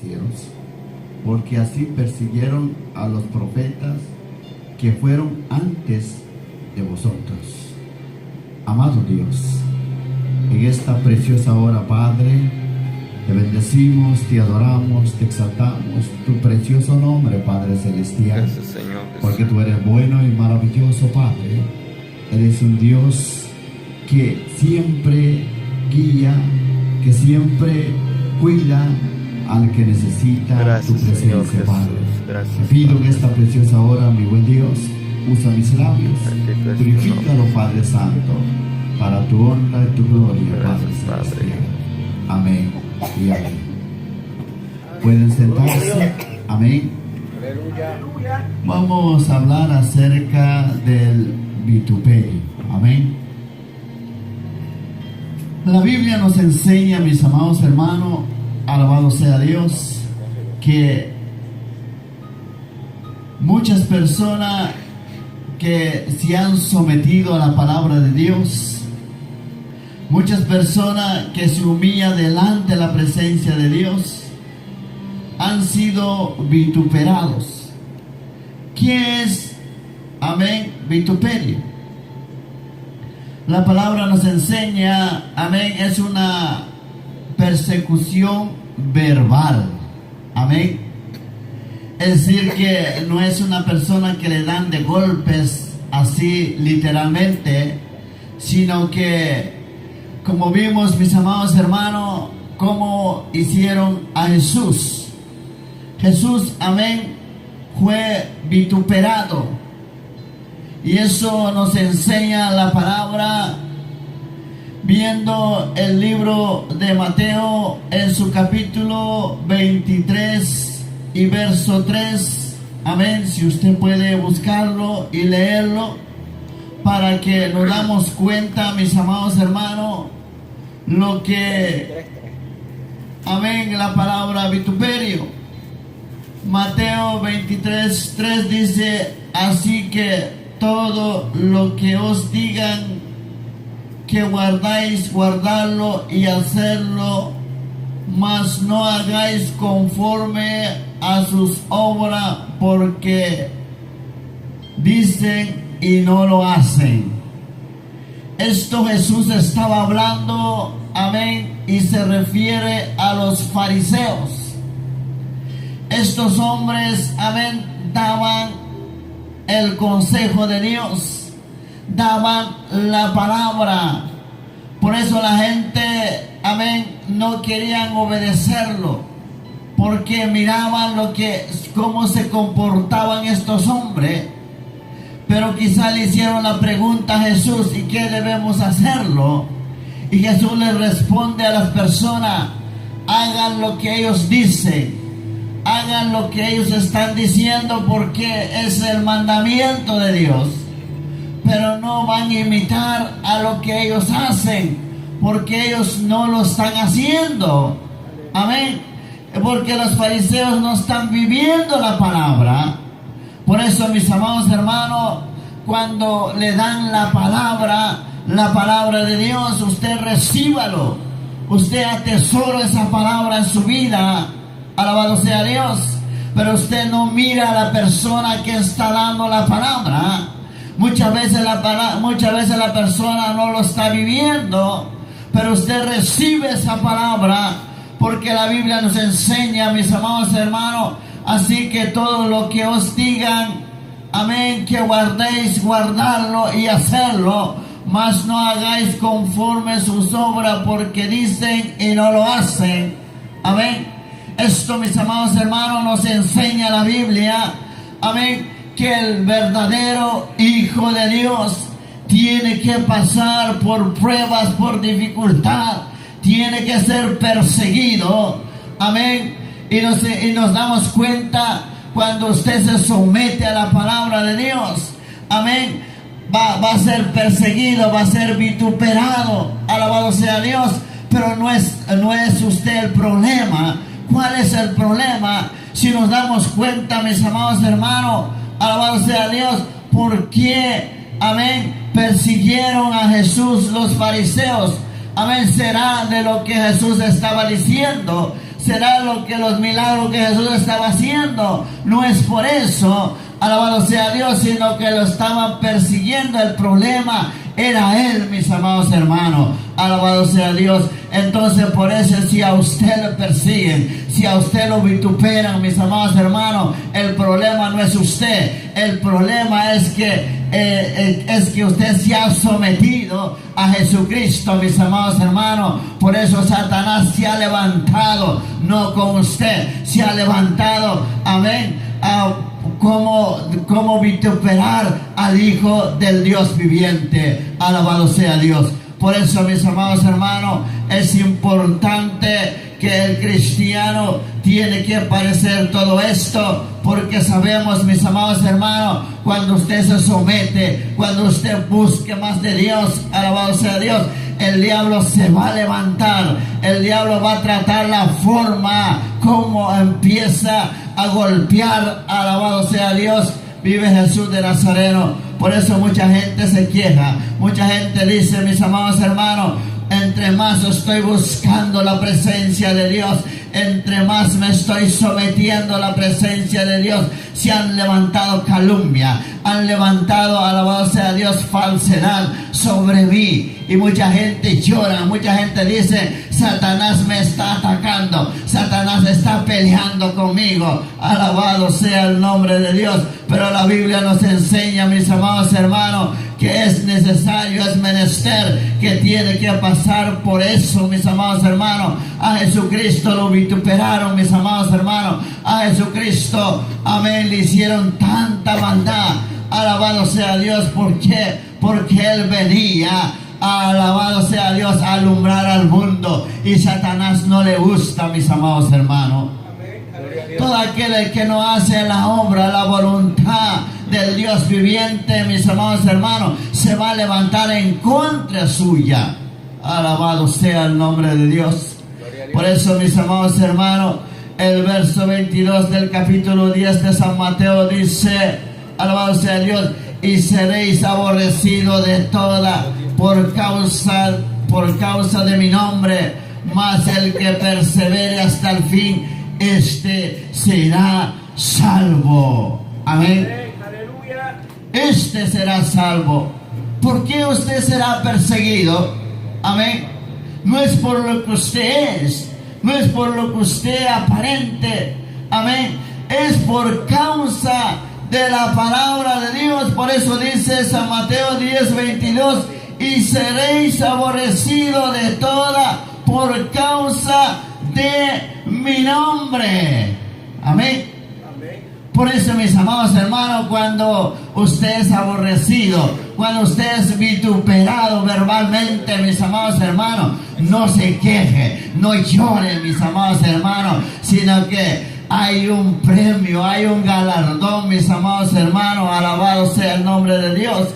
cielos, porque así persiguieron a los profetas que fueron antes de vosotros. Amado Dios, en esta preciosa hora, Padre, te bendecimos, te adoramos, te exaltamos, tu precioso nombre, Padre Celestial. Gracias, Señor Jesús. Porque tú eres bueno y maravilloso, Padre. Eres un Dios que siempre guía, que siempre cuida al que necesita Gracias, tu presencia, Señor Jesús. Padre. Gracias, Te pido Padre. en esta preciosa hora, mi buen Dios, usa mis labios, Bendito es tu purifícalo, nombre. Padre Santo, para tu honra y tu gloria, Padre Gracias, Padre. Celestial. Amén y amén. Pueden sentarse. Amén. Vamos a hablar acerca del vituperio. Amén. La Biblia nos enseña, mis amados hermanos, alabado sea Dios, que muchas personas que se han sometido a la palabra de Dios, muchas personas que se humillan delante de la presencia de Dios, han sido vituperados. ¿Qué es, amén, vituperio? La palabra nos enseña, amén, es una persecución verbal, amén. Es decir, que no es una persona que le dan de golpes así literalmente, sino que, como vimos, mis amados hermanos, cómo hicieron a Jesús. Jesús, amén, fue vituperado. Y eso nos enseña la palabra viendo el libro de Mateo en su capítulo 23 y verso 3. Amén. Si usted puede buscarlo y leerlo para que nos damos cuenta, mis amados hermanos, lo que, amén, la palabra vituperio. Mateo 23, 3 dice: así que todo lo que os digan que guardáis, guardadlo y hacerlo, mas no hagáis conforme a sus obras, porque dicen y no lo hacen. Esto Jesús estaba hablando, amén, y se refiere a los fariseos. Estos hombres, amén, daban el consejo de Dios, daban la palabra. Por eso la gente, amén, no querían obedecerlo, porque miraban cómo se comportaban estos hombres. Pero quizá le hicieron la pregunta a Jesús: ¿y qué debemos hacerlo? Y Jesús les responde a las personas: hagan lo que ellos dicen, hagan lo que ellos están diciendo, porque es el mandamiento de Dios. Pero no van a imitar a lo que ellos hacen, porque ellos no lo están haciendo. Amén. Porque los fariseos no están viviendo la palabra. Por eso, mis amados hermanos, cuando le dan la palabra de Dios, usted recíbalo. Usted atesora esa palabra en su vida. Alabado sea Dios. Pero usted no mira a la persona que está dando la palabra. Muchas veces la persona no lo está viviendo, pero usted recibe esa palabra, porque la Biblia nos enseña, mis amados hermanos, así que todo lo que os digan, amén, que guardéis, guardarlo y hacerlo, mas no hagáis conforme sus obras, porque dicen y no lo hacen. Amén. Esto, mis amados hermanos, nos enseña la Biblia, amén, que el verdadero Hijo de Dios tiene que pasar por pruebas, por dificultad, tiene que ser perseguido. Amén. Y nos damos cuenta cuando usted se somete a la palabra de Dios. Amén. Va a ser perseguido, va a ser vituperado. Alabado sea Dios. Pero no es usted el problema. ¿Cuál es el problema? Si nos damos cuenta, mis amados hermanos, alabado sea Dios, ¿por qué, amén, persiguieron a Jesús los fariseos? Amén. ¿Será de lo que Jesús estaba diciendo? será lo que los milagros que Jesús estaba haciendo. No es por eso, alabado sea Dios, sino que lo estaban persiguiendo. El problema era Él, mis amados hermanos. Alabado sea Dios. Entonces por eso, si a usted lo persiguen, si a usted lo vituperan, mis amados hermanos, el problema no es usted. El problema es que usted se ha sometido a Jesucristo, mis amados hermanos. Por eso Satanás se ha levantado, no con usted, se ha levantado, amén, como vituperar al Hijo del Dios viviente. Alabado sea Dios. Por eso, mis amados hermanos, es importante que el cristiano tiene que padecer todo esto, porque sabemos, mis amados hermanos, cuando usted se somete, cuando usted busque más de Dios, alabado sea Dios, el diablo se va a levantar. El diablo va a tratar la forma como empieza a golpear, alabado sea Dios. Vive Jesús de Nazareno. Por eso mucha gente se queja, mucha gente dice, mis amados hermanos, entre más estoy buscando la presencia de Dios, entre más me estoy sometiendo a la presencia de Dios, se han levantado calumnia, han levantado, alabado sea Dios, falsedad sobre mí. Y mucha gente llora, mucha gente dice, Satanás me está atacando, Satanás está peleando conmigo. Alabado sea el nombre de Dios. Pero la Biblia nos enseña, mis amados hermanos, que es necesario, es menester, que tiene que pasar por eso, mis amados hermanos. A Jesucristo lo vituperaron, mis amados hermanos. A Jesucristo, amén, le hicieron tanta maldad. Alabado sea Dios. ¿Por qué? Porque Él venía, alabado sea Dios, a alumbrar al mundo. Y Satanás no le gusta, mis amados hermanos. Todo aquel que no hace la obra, la voluntad del Dios viviente, mis amados hermanos, se va a levantar en contra suya. Alabado sea el nombre de Dios. Por eso, mis amados hermanos, el verso 22 del capítulo 10 de San Mateo dice, alabado sea Dios, y seréis aborrecidos de toda por causa de mi nombre, mas el que persevere hasta el fin, este será salvo. Amén. Este será salvo. ¿Por qué usted será perseguido? Amén. No es por lo que usted es, no es por lo que usted aparente. Amén. Es por causa de la palabra de Dios. Por eso dice San Mateo 10:22, y seréis aborrecidos de toda por causa de mi nombre. Amén. Por eso, mis amados hermanos, cuando usted es aborrecido, cuando usted es vituperado verbalmente, mis amados hermanos, no se queje, no llore, mis amados hermanos, sino que hay un premio, hay un galardón, mis amados hermanos. Alabado sea el nombre de Dios.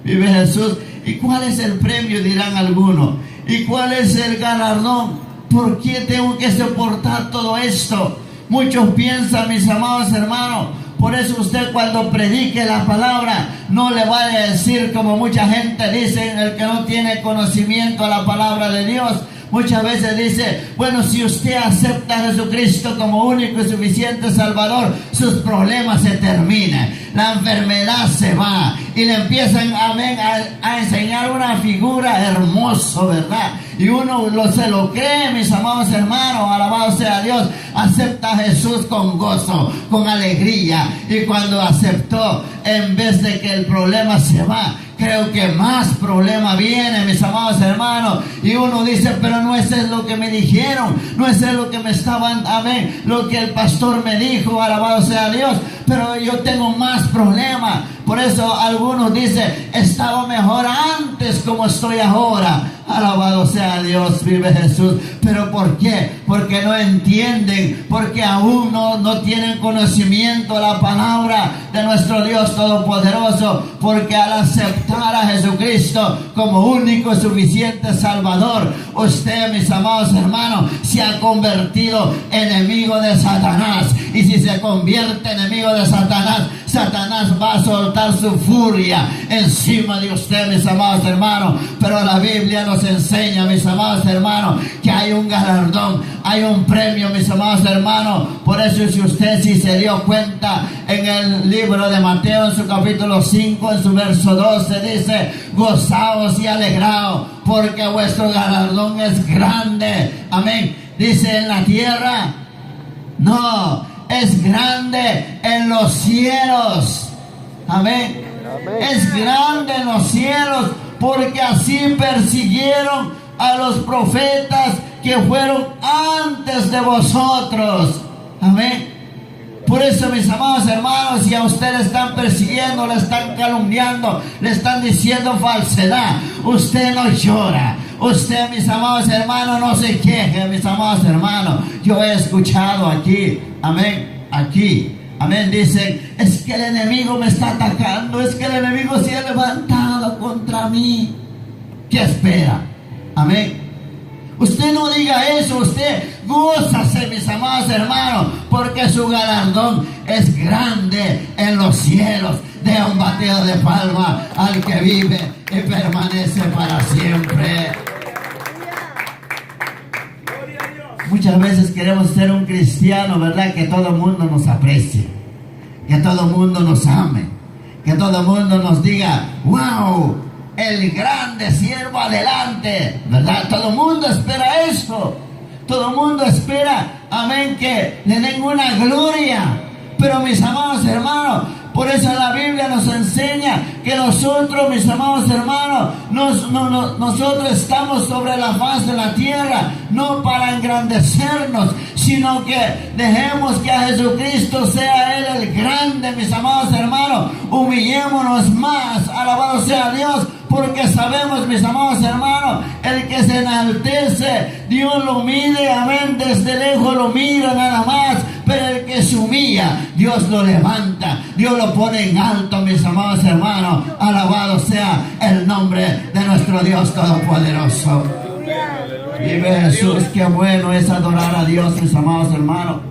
Vive Jesús. ¿Y cuál es el premio?, dirán algunos. ¿Y cuál es el galardón? ¿Por qué tengo que soportar todo esto? Muchos piensan, mis amados hermanos, por eso usted cuando predique la palabra, no le vaya a decir como mucha gente dice, el que no tiene conocimiento a la palabra de Dios. Muchas veces dice, bueno, si usted acepta a Jesucristo como único y suficiente Salvador, sus problemas se terminan, la enfermedad se va. Y le empiezan, amén, a enseñar una figura hermosa, ¿verdad? Y uno se lo cree, mis amados hermanos. Alabado sea Dios. Acepta a Jesús con gozo, con alegría. Y cuando aceptó, en vez de que el problema se va, creo que más problema viene, mis amados hermanos. Y uno dice, pero no es lo que me dijeron, no es lo que me estaban, amén, lo que el pastor me dijo, alabado sea Dios, pero yo tengo más problemas. Por eso algunos dicen, estaba mejor antes como estoy ahora. Alabado sea Dios, vive Jesús. ¿Pero por qué? Porque no entienden, porque aún no tienen conocimiento de la palabra de nuestro Dios Todopoderoso. Porque al aceptar a Jesucristo como único y suficiente Salvador, usted, mis amados hermanos, se ha convertido enemigo de Satanás. Y si se convierte enemigo de Satanás, Satanás va a soltar su furia encima de usted, mis amados hermanos. Pero la Biblia nos enseña, mis amados hermanos, que hay un galardón, hay un premio, mis amados hermanos. Por eso, si usted se dio cuenta, en el libro de Mateo, en su capítulo 5, en su verso 12, dice: gozaos y alegraos, porque vuestro galardón es grande. Amén. Dice: en la tierra, no, es grande en los cielos. Amén. Es grande en los cielos, porque así persiguieron a los profetas que fueron antes de vosotros. Amén. Por eso, mis amados hermanos, si a usted le están persiguiendo, le están calumniando, le están diciendo falsedad, usted no llora. Usted, mis amados hermanos, no se queje, mis amados hermanos. Yo he escuchado aquí, amén, aquí, amén, dicen: es que el enemigo me está atacando, es que el enemigo se ha levantado contra mí. ¿Qué espera? Amén. Usted no diga eso, usted gózase, mis amados hermanos, porque su galardón es grande en los cielos. De un bateo de palma al que vive y permanece para siempre. Muchas veces queremos ser un cristiano, ¿verdad? Que todo el mundo nos aprecie, que todo el mundo nos ame, que todo el mundo nos diga: wow, el grande siervo adelante, ¿verdad? Todo el mundo espera eso. Todo el mundo espera, amén, que le den una gloria. Pero, mis amados hermanos, por eso la Biblia nos enseña que nosotros, mis amados hermanos, nosotros estamos sobre la faz de la tierra, no para engrandecernos, sino que dejemos que a Jesucristo sea Él el grande, mis amados hermanos. Humillémonos más, alabado sea Dios, porque sabemos, mis amados hermanos, el que se enaltece, Dios lo mide, amén, desde lejos lo mira nada más, pero el que se humilla, Dios lo levanta, Dios lo pone en alto, mis amados hermanos. Alabado sea el nombre de nuestro Dios Todopoderoso. Vive Jesús. Qué bueno es adorar a Dios, mis amados hermanos.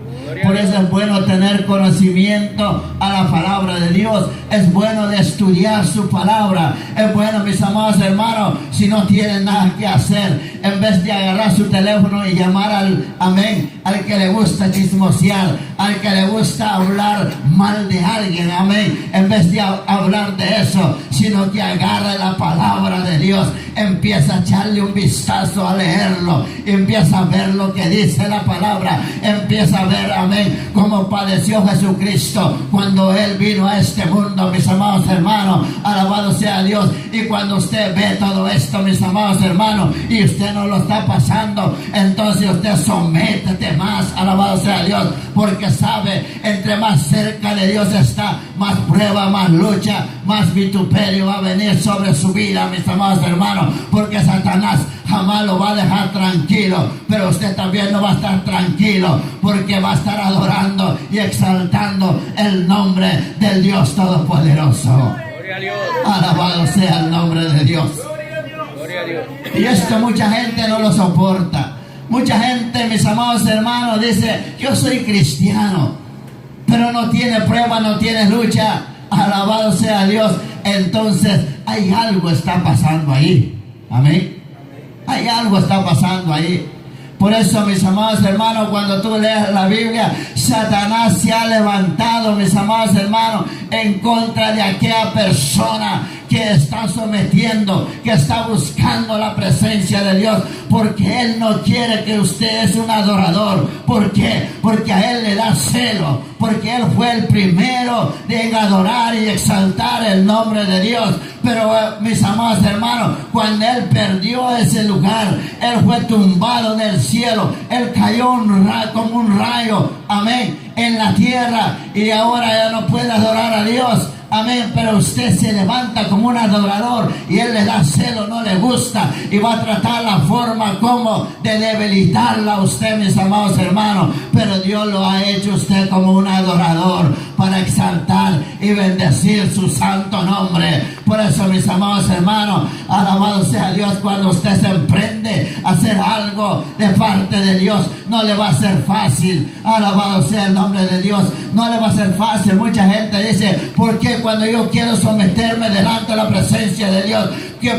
Por eso es bueno tener conocimiento a la palabra de Dios. Es bueno de estudiar su palabra. Es bueno, mis amados hermanos, si no tienen nada que hacer, en vez de agarrar su teléfono y llamar al que le gusta chismosear, al que le gusta hablar mal de alguien, amén, en vez de hablar de eso, sino que agarre la palabra de Dios, empieza a echarle un vistazo a leerlo, empieza a ver lo que dice la palabra, empieza a ver, amén, cómo padeció Jesucristo cuando Él vino a este mundo, mis amados hermanos. Alabado sea Dios. Y cuando usted ve todo esto, mis amados hermanos, y usted no lo está pasando, entonces usted sométete más, alabado sea Dios, porque sabe, entre más cerca de Dios está, más prueba, más lucha, más vituperio va a venir sobre su vida, mis amados hermanos, porque Satanás jamás lo va a dejar tranquilo, pero usted también no va a estar tranquilo, porque va a estar adorando y exaltando el nombre del Dios Todopoderoso. Alabado sea el nombre de Dios. Y esto mucha gente no lo soporta. Mucha gente, mis amados hermanos, dice: yo soy cristiano, pero no tiene prueba, no tiene lucha. Alabado sea Dios. Entonces hay algo está pasando ahí. Amén. Hay algo está pasando ahí. Por eso, mis amados hermanos, cuando tú lees la Biblia, Satanás se ha levantado, mis amados hermanos, en contra de aquella persona que está sometiendo, que está buscando la presencia de Dios, porque Él no quiere que usted es un adorador. ¿Por qué? Porque a Él le da celo, porque Él fue el primero en adorar y exaltar el nombre de Dios. Pero, mis amados hermanos, cuando Él perdió ese lugar, Él fue tumbado del cielo, Él cayó como un rayo, amén, en la tierra, y ahora ya no puede adorar a Dios. Amén, pero usted se levanta como un adorador y Él le da celo, no le gusta, y va a tratar la forma como de debilitarla a usted, mis amados hermanos. Pero Dios lo ha hecho usted como un adorador para exaltar y bendecir su santo nombre. Por eso, mis amados hermanos, alabado sea Dios, cuando usted se emprende a hacer algo de parte de Dios, no le va a ser fácil. Alabado sea el nombre de Dios, no le va a ser fácil. Mucha gente dice, ¿por qué cuando yo quiero someterme delante de la presencia de Dios?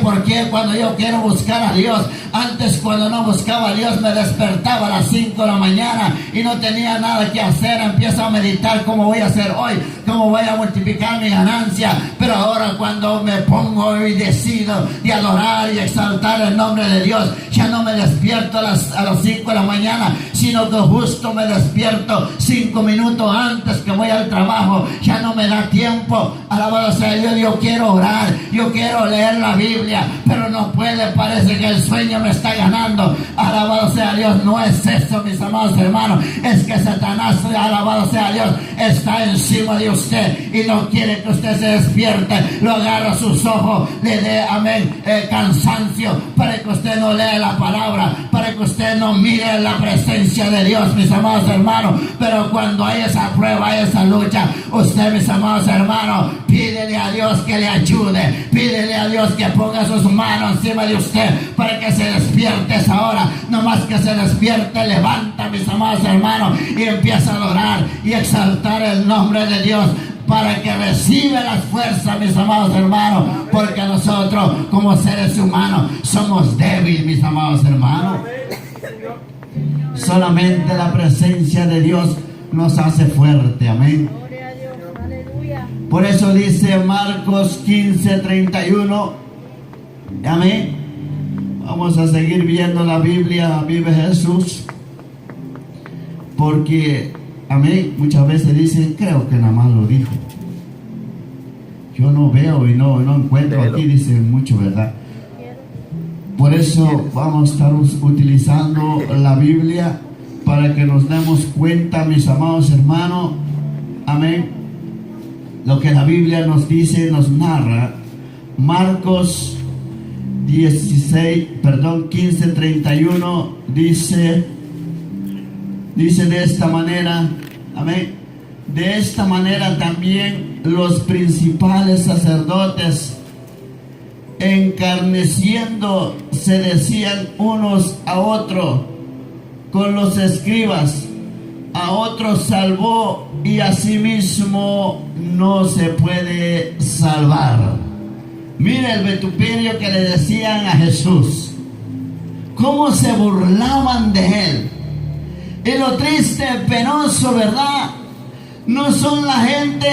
¿Por qué cuando yo quiero buscar a Dios? Antes, cuando no buscaba a Dios, me despertaba a las 5 de la mañana y no tenía nada que hacer. Empiezo a meditar cómo voy a hacer hoy, cómo voy a multiplicar mi ganancia. Pero ahora, cuando me pongo y decido de adorar y exaltar el nombre de Dios, ya no me despierto a las 5 de la mañana, sino que justo me despierto 5 minutos antes que voy al trabajo. Ya no me da tiempo. Alabado sea Dios, yo quiero orar, yo quiero leer la Biblia, pero no puede, parece que el sueño me está ganando. Alabado sea Dios, no es eso, mis amados hermanos, es que Satanás, alabado sea Dios, está encima de usted y no quiere que usted se despierte. Lo agarra a sus ojos, le dé, amén, cansancio, para que usted no lea la palabra, para que usted no mire la presencia de Dios, mis amados hermanos. Pero cuando hay esa prueba, hay esa lucha, usted, mis amados hermanos, pídele a Dios que le ayude, pídele a Dios que ponga sus manos encima de usted para que se despierte esa hora. No más que se despierte, levanta, mis amados hermanos, y empieza a adorar y exaltar el nombre de Dios, para que reciba las fuerzas, mis amados hermanos, porque nosotros como seres humanos somos débiles, mis amados hermanos. Solamente la presencia de Dios nos hace fuerte, amén. Por eso dice Marcos 15:31, amén. Vamos a seguir viendo la Biblia, vive Jesús, porque, amén, muchas veces dicen, creo que nada más lo dijo. Yo no veo y no encuentro aquí, dicen mucho, ¿verdad? Por eso vamos a estar utilizando la Biblia para que nos demos cuenta, mis amados hermanos, amén, lo que la Biblia nos dice, nos narra. Marcos 15:31 dice de esta manera, amén, de esta manera también los principales sacerdotes, encarneciendo, se decían unos a otros con los escribas, a otros salvó y a sí mismo no se puede salvar. Mira el vituperio que le decían a Jesús, cómo se burlaban de él. Y lo triste, penoso, ¿verdad? No son la gente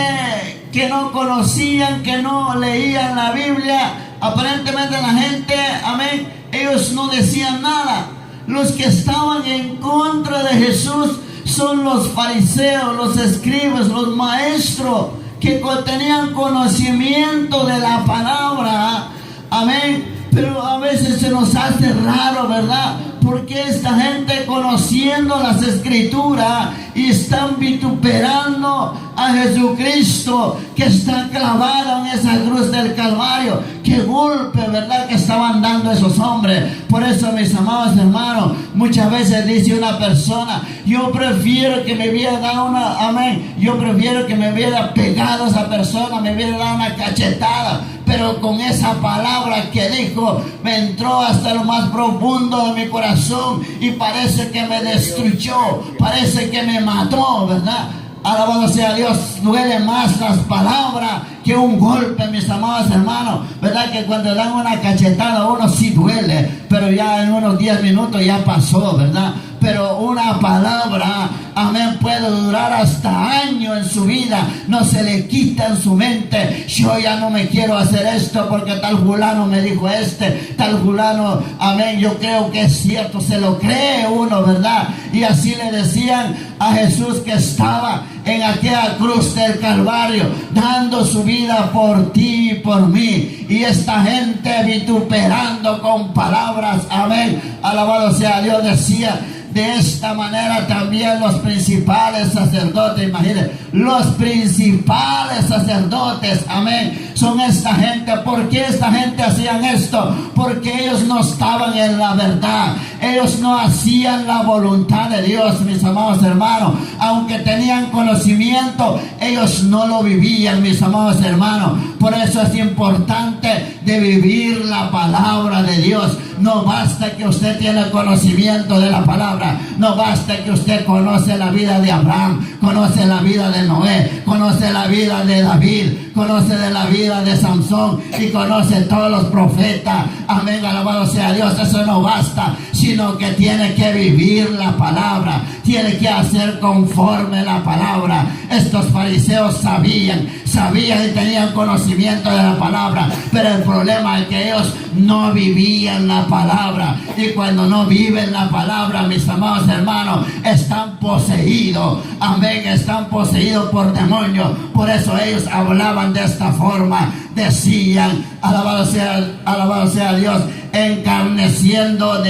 que no conocían, que no leían la Biblia. Aparentemente la gente, amén, ellos no decían nada. Los que estaban en contra de Jesús son los fariseos, los escribas, los maestros, que tenían conocimiento de la palabra, amén. Pero a veces se nos hace raro, ¿verdad? Porque esta gente, conociendo las escrituras, y están vituperando a Jesucristo, que está clavado en esa cruz del Calvario. Qué golpe, ¿verdad?, que estaban dando esos hombres. Por eso, mis amados hermanos, muchas veces dice una persona, yo prefiero que me hubiera dado una, amén, yo prefiero que me hubiera pegado a esa persona, me hubiera dado una cachetada, pero con esa palabra que dijo, me entró hasta lo más profundo de mi corazón y parece que me destruyó, parece que me mató, ¿verdad? Alabado sea Dios, duele más las palabras que un golpe, mis amados hermanos, ¿verdad? Que cuando dan una cachetada a uno sí duele, pero ya en unos 10 minutos ya pasó, ¿verdad? Pero una palabra, amén, puede durar hasta años en su vida. No se le quita en su mente, yo ya no me quiero hacer esto porque tal fulano me dijo tal fulano, amén, yo creo que es cierto, se lo cree uno, ¿verdad? Y así le decían a Jesús, que estaba en aquella cruz del Calvario, dando su vida por ti y por mí. Y esta gente vituperando con palabras, amén, alabado sea Dios, de esta manera también los principales sacerdotes, imagínense, los principales sacerdotes, amén, son esta gente. ¿Por qué esta gente hacían esto? Porque ellos no estaban en la verdad, ellos no hacían la voluntad de Dios, mis amados hermanos. Aunque tenían conocimiento, ellos no lo vivían, mis amados hermanos. Por eso es importante de vivir la palabra de Dios. No basta que usted tiene conocimiento de la palabra, no basta que usted conoce la vida de Abraham, conoce la vida de Noé, conoce la vida de David, conoce de la vida de Sansón y conoce todos los profetas. Amén, alabado sea Dios. Eso no basta, sino que tiene que vivir la palabra, tiene que hacer conforme la palabra. Estos fariseos sabían y tenían conocimiento de la palabra, pero el problema es que ellos no vivían la palabra. Y cuando no viven la palabra, mis amados hermanos, están poseídos. Amén, están poseídos por demonios. Por eso ellos hablaban de esta forma, decían, alabado sea Dios, encarneciendo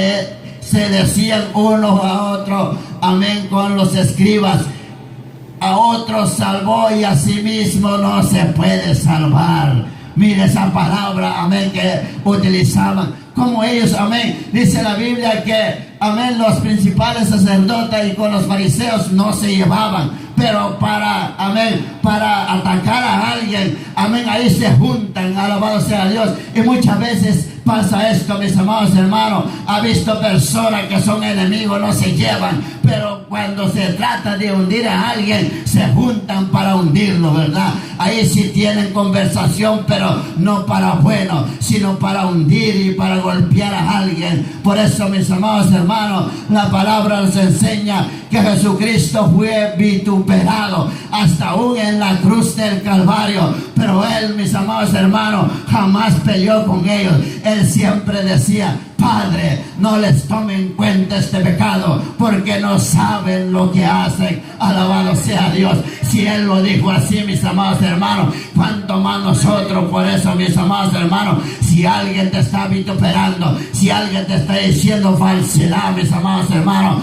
se decían unos a otros, amén, con los escribas: a otros salvó y a sí mismo no se puede salvar. Mire esa palabra, amén, que utilizaban. Como ellos, amén, dice la Biblia que, amén, los principales sacerdotes y con los fariseos no se llevaban, pero para atacar a alguien, amén, ahí se juntan, alabado sea Dios. Y muchas veces pasa esto, mis amados hermanos. Ha visto personas que son enemigos, no se llevan, pero cuando se trata de hundir a alguien, se juntan para hundirlo, ¿verdad? Ahí sí tienen conversación, pero no para bueno, sino para hundir y para golpear a alguien. Por eso, mis amados hermanos, la palabra nos enseña que Jesucristo fue vituperado hasta aún en la cruz del Calvario, pero Él, mis amados hermanos, jamás peleó con ellos. Él siempre decía: Padre, no les tome en cuenta este pecado, porque no saben lo que hacen. Alabado sea Dios. Si Él lo dijo así, mis amados hermanos, cuánto más nosotros. Por eso, mis amados hermanos, si alguien te está vituperando, si alguien te está diciendo falsedad, mis amados hermanos,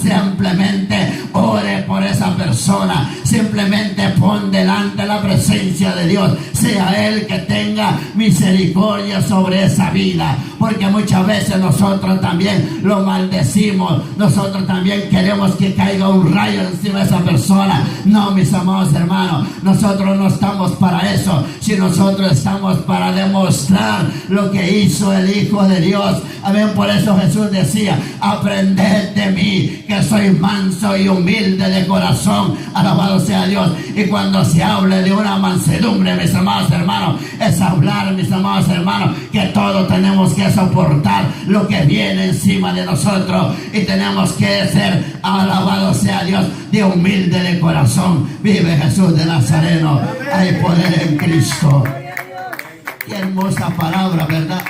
simplemente ore por esa persona. Simplemente pon delante la presencia de Dios. Sea Él que tenga misericordia sobre esa vida, porque muchas veces nosotros también lo maldecimos. Nosotros también queremos que caiga un rayo encima de esa persona. No, mis amados hermanos, nosotros no estamos para eso, sino nosotros estamos para demostrar lo que hizo el Hijo de Dios. Amén. Por eso Jesús decía: aprended de mí, que soy manso y humilde de corazón. Alabado sea Dios. Y cuando se hable de una mansedumbre, mis amados hermanos, es hablar, mis amados hermanos, que todos tenemos que soportar lo que viene encima de nosotros, y tenemos que ser, alabado sea Dios, de humilde de corazón. Vive Jesús de Nazareno. Hay poder en Cristo. Qué hermosa palabra, ¿verdad?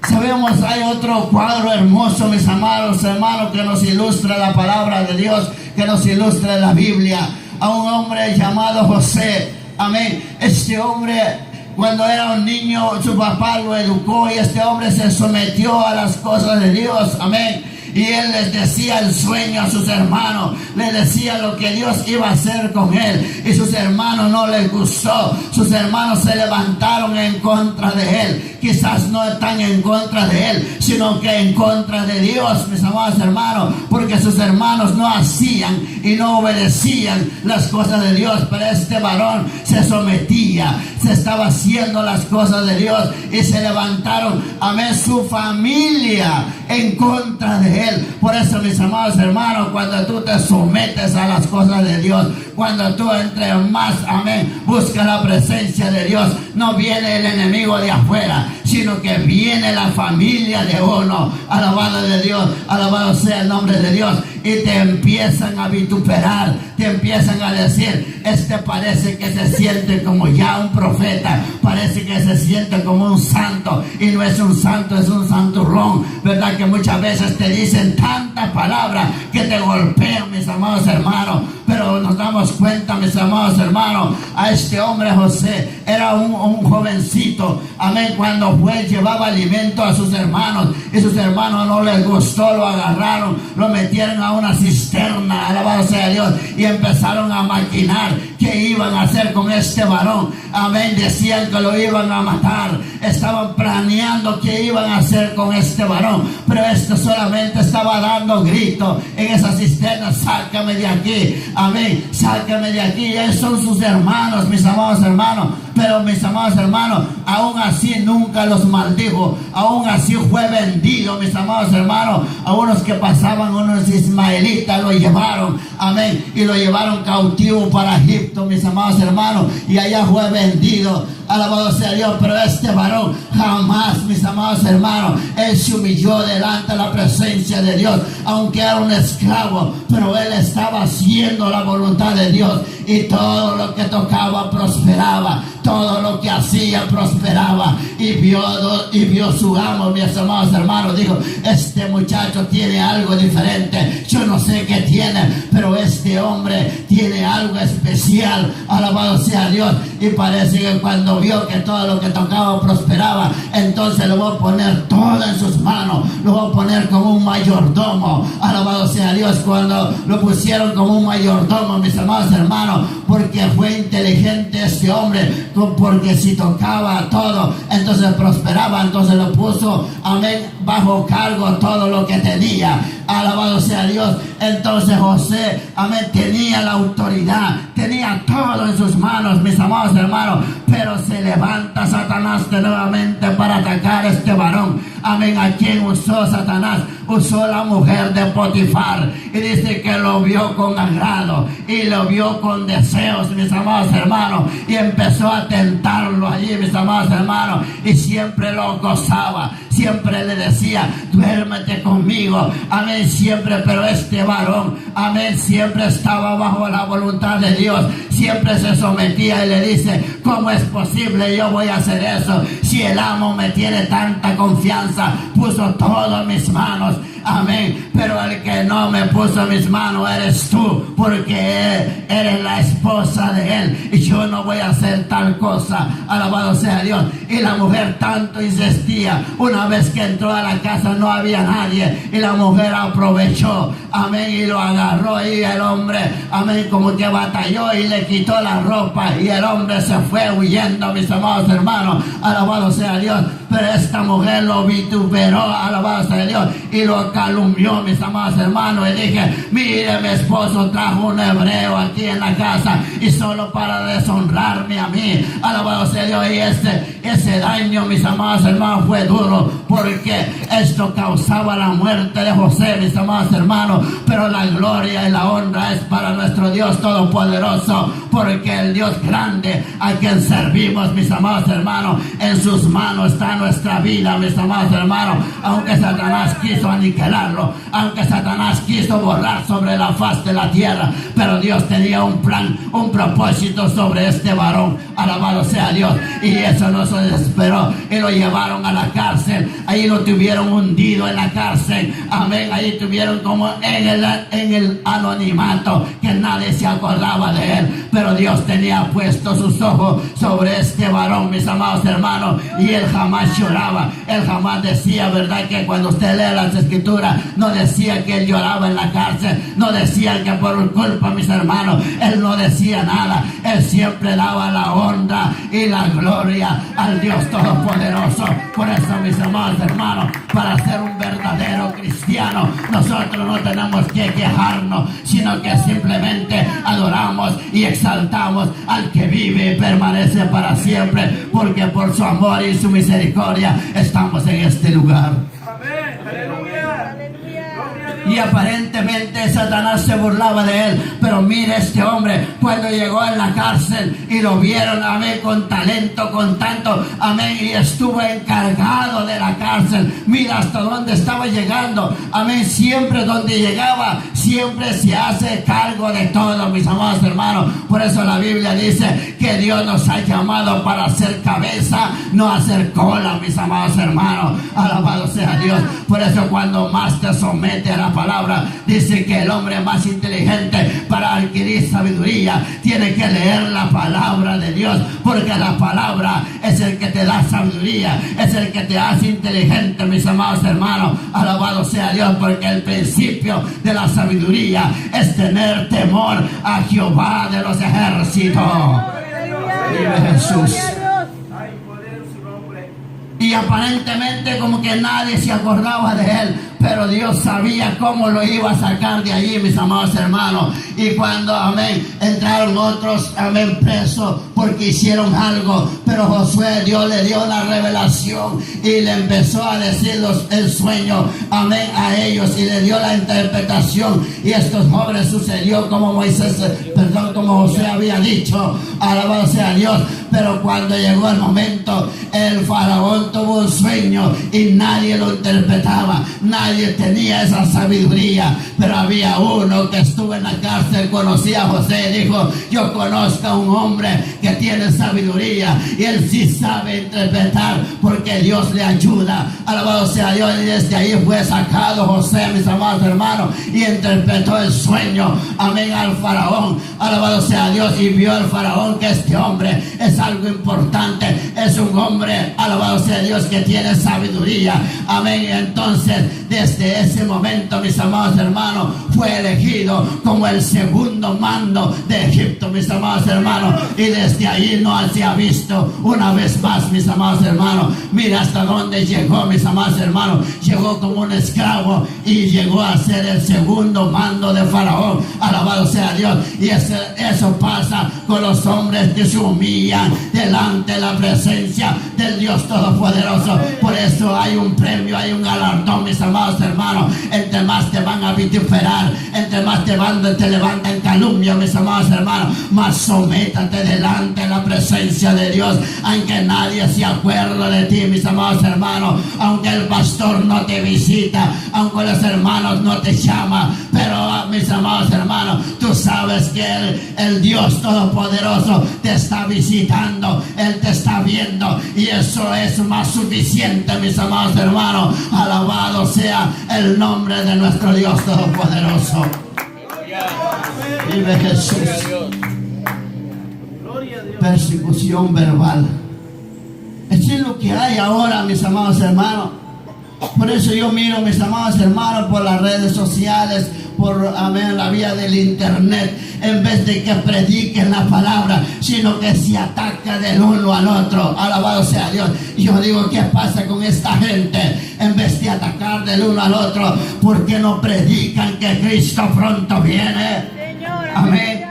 Sabemos, hay otro cuadro hermoso, mis amados hermanos, que nos ilustra la palabra de Dios, que nos ilustra la Biblia. A un hombre llamado José. Amén. Este hombre, cuando era un niño, su papá lo educó, y este hombre se sometió a las cosas de Dios. Amén. Y él les decía el sueño a sus hermanos, les decía lo que Dios iba a hacer con él, y sus hermanos no les gustó. Sus hermanos se levantaron en contra de él. Quizás no están en contra de él, sino que en contra de Dios, mis amados hermanos, porque sus hermanos no hacían y no obedecían las cosas de Dios. Pero este varón se sometía, se estaba haciendo las cosas de Dios, y se levantaron, amén, su familia en contra de él. Por eso, mis amados hermanos, cuando tú te sometes a las cosas de Dios, cuando tú entre más, amén, busca la presencia de Dios, no viene el enemigo de afuera, sino que viene la familia de uno. Alabado de Dios, alabado sea el nombre de Dios. Y te empiezan a vituperar, te empiezan a decir: este parece que se siente como ya un profeta, parece que se siente como un santo, y no es un santo, es un santurrón, ¿verdad? Que muchas veces te dicen tantas palabras que te golpean, mis amados hermanos. Pero nos damos cuenta, mis amados hermanos, a este hombre José era un jovencito, amén, cuando pues llevaba alimento a sus hermanos, y sus hermanos no les gustó, lo agarraron, lo metieron a una cisterna, alabado sea Dios, y empezaron a maquinar qué iban a hacer con este varón. Amén. Decían que lo iban a matar, estaban planeando qué iban a hacer con este varón, pero este solamente estaba dando gritos en esa cisterna: sácame de aquí, amén, sácame de aquí. Esos son sus hermanos, mis amados hermanos. Pero mis amados hermanos, aún así nunca los maldijo, aún así fue vendido, mis amados hermanos. A unos que pasaban, unos ismaelitas, lo llevaron, amén, y lo llevaron cautivo para Egipto, mis amados hermanos, y allá fue vendido. Alabado sea Dios. Pero este varón jamás, mis amados hermanos, él se humilló delante de la presencia de Dios, aunque era un esclavo, pero él estaba haciendo la voluntad de Dios, y todo lo que tocaba prosperaba, todo lo que hacía prosperaba. Y vio su amo, mis amados hermanos, dijo: este muchacho tiene algo diferente, yo no sé qué tiene, pero este hombre tiene algo especial. Alabado sea Dios. Y parece que cuando vio que todo lo que tocaba prosperaba, entonces lo voy a poner todo en sus manos, lo voy a poner como un mayordomo. Alabado sea Dios. Cuando lo pusieron como un mayordomo, mis amados hermanos, porque fue inteligente este hombre, porque si tocaba todo, entonces prosperaba, entonces lo puso, amén, bajo cargo todo lo que tenía. Alabado sea Dios. Entonces José, amén, tenía la autoridad, tenía todo en sus manos, mis amados hermanos. Pero se levanta Satanás nuevamente para atacar a este varón. Amén. ¿A quién usó Satanás? Usó la mujer de Potifar, y dice que lo vio con agrado y lo vio con deseos, mis amados hermanos, y empezó a tentarlo allí, mis amados hermanos, y siempre lo gozaba, siempre le decía: duérmete conmigo, amén, siempre. Pero este varón, amén, siempre estaba bajo la voluntad de Dios, siempre se sometía, y le dice: ¿cómo es posible? Yo voy a hacer eso si el amo me tiene tanta confianza, puso todo en mis manos. Amén. Pero el que no me puso en mis manos eres tú, porque eres la esposa de él, y yo no voy a hacer tal cosa. Alabado sea Dios. Y la mujer tanto insistía. Una vez que entró a la casa no había nadie, y la mujer aprovechó, amén, y lo agarró, y el hombre, amén, como que batalló y le quitó la ropa, y el hombre se fue huyendo, mis amados hermanos. Alabado sea Dios. Pero esta mujer lo vituperó, alabado sea Dios, y lo calumnió, mis amados hermanos, y dije: mire, mi esposo trajo un hebreo aquí en la casa, y solo para deshonrarme a mí. Alabado sea Dios. Y ese daño, mis amados hermanos, fue duro, porque esto causaba la muerte de José, mis amados hermanos. Pero la gloria y la honra es para nuestro Dios todopoderoso, porque el Dios grande a quien servimos, mis amados hermanos, en sus manos está nuestra vida, mis amados hermanos. Aunque Satanás quiso aniquilarlo, aunque Satanás quiso borrar sobre la faz de la tierra, pero Dios tenía un plan, un propósito sobre este varón. Alabado sea Dios. Y eso no se desesperó, y lo llevaron a la cárcel. Ahí lo tuvieron hundido en la cárcel, amén. Ahí tuvieron como en el anonimato, que nadie se acordaba de él. Pero Dios tenía puesto sus ojos sobre este varón, mis amados hermanos, y él jamás lloraba, él jamás decía, verdad, que cuando usted lee las escrituras, no decía que él lloraba en la cárcel, no decía que por culpa, mis hermanos, él no decía nada. Él siempre daba la honra y la gloria al Dios Todopoderoso. Por eso, mis amados hermanos, para ser un verdadero cristiano, nosotros no tenemos que quejarnos, sino que simplemente adoramos y exaltamos al que vive y permanece para siempre, porque por su amor y su misericordia estamos en este lugar. Amén. Aleluya. Y aparentemente Satanás se burlaba de él, pero mire este hombre, cuando llegó en la cárcel y lo vieron, amén, con talento, con tanto, amén, y estuvo encargado de la cárcel. Mira hasta dónde estaba llegando, amén. Siempre donde llegaba, siempre se hace cargo de todo, mis amados hermanos. Por eso la Biblia dice que Dios nos ha llamado para hacer cabeza, no hacer cola, mis amados hermanos. Alabado sea Dios. Por eso cuando más te somete a la palabra, dice que el hombre más inteligente para para adquirir sabiduría, tiene que leer la palabra de Dios, porque la palabra es el que te da sabiduría, es el que te hace inteligente, mis amados hermanos. Alabado sea Dios, porque el principio de la sabiduría es tener temor a Jehová de los ejércitos. Vive Jesús. Y aparentemente como que nadie se acordaba de él, pero Dios sabía cómo lo iba a sacar de allí, mis amados hermanos. Y cuando, amén, entraron otros, amén, presos porque hicieron algo, pero Josué, Dios le dio la revelación y le empezó a decir el sueño, amén, a ellos, y le dio la interpretación. Y estos jóvenes sucedió como como Josué había dicho. Alabado sea Dios. Pero cuando llegó el momento, el faraón tuvo un sueño y nadie lo interpretaba, nadie tenía esa sabiduría. Pero había uno que estuvo en la cárcel, conocía a José y dijo: yo conozco a un hombre que tiene sabiduría y él sí sabe interpretar, porque Dios le ayuda. Alabado sea Dios. Y desde ahí fue sacado José, mis amados hermanos, y interpretó el sueño, amén, al faraón. Alabado sea Dios. Y vio el faraón que este hombre es algo importante, es un hombre, alabado sea Dios, que tiene sabiduría, amén. Y entonces desde ese momento, mis amados hermanos, fue elegido como el segundo mando de Egipto, mis amados hermanos. Y desde ahí no se ha visto una vez más, mis amados hermanos. Mira hasta dónde llegó, mis amados hermanos. Llegó como un esclavo y llegó a ser el segundo mando de Faraón. Alabado sea Dios. Y eso pasa con los hombres que se humillan delante de la presencia del Dios Todopoderoso. Por eso hay un premio, hay un galardón, mis amados hermanos. Entre más te van a vituperar, entre más te levantan calumnia, mis amados hermanos, más sométate delante de la presencia de Dios, aunque nadie se acuerde de ti, mis amados hermanos, aunque el pastor no te visita, aunque los hermanos no te llaman, pero mis amados hermanos, tú sabes que el Dios Todopoderoso te está visitando, Él te está viendo, y eso es más suficiente, mis amados hermanos. Alabado sea el nombre de nuestro Dios Todopoderoso. Vive Jesús. Persecución verbal. Eso es lo que hay ahora, mis amados hermanos. Por eso yo miro, mis amados hermanos, por las redes sociales, por, amén, la vía del internet, en vez de que prediquen la palabra, sino que se ataca del uno al otro. Alabado sea Dios. Y yo digo, ¿qué pasa con esta gente? En vez de atacar del uno al otro, ¿por qué no predican que Cristo pronto viene? Amén.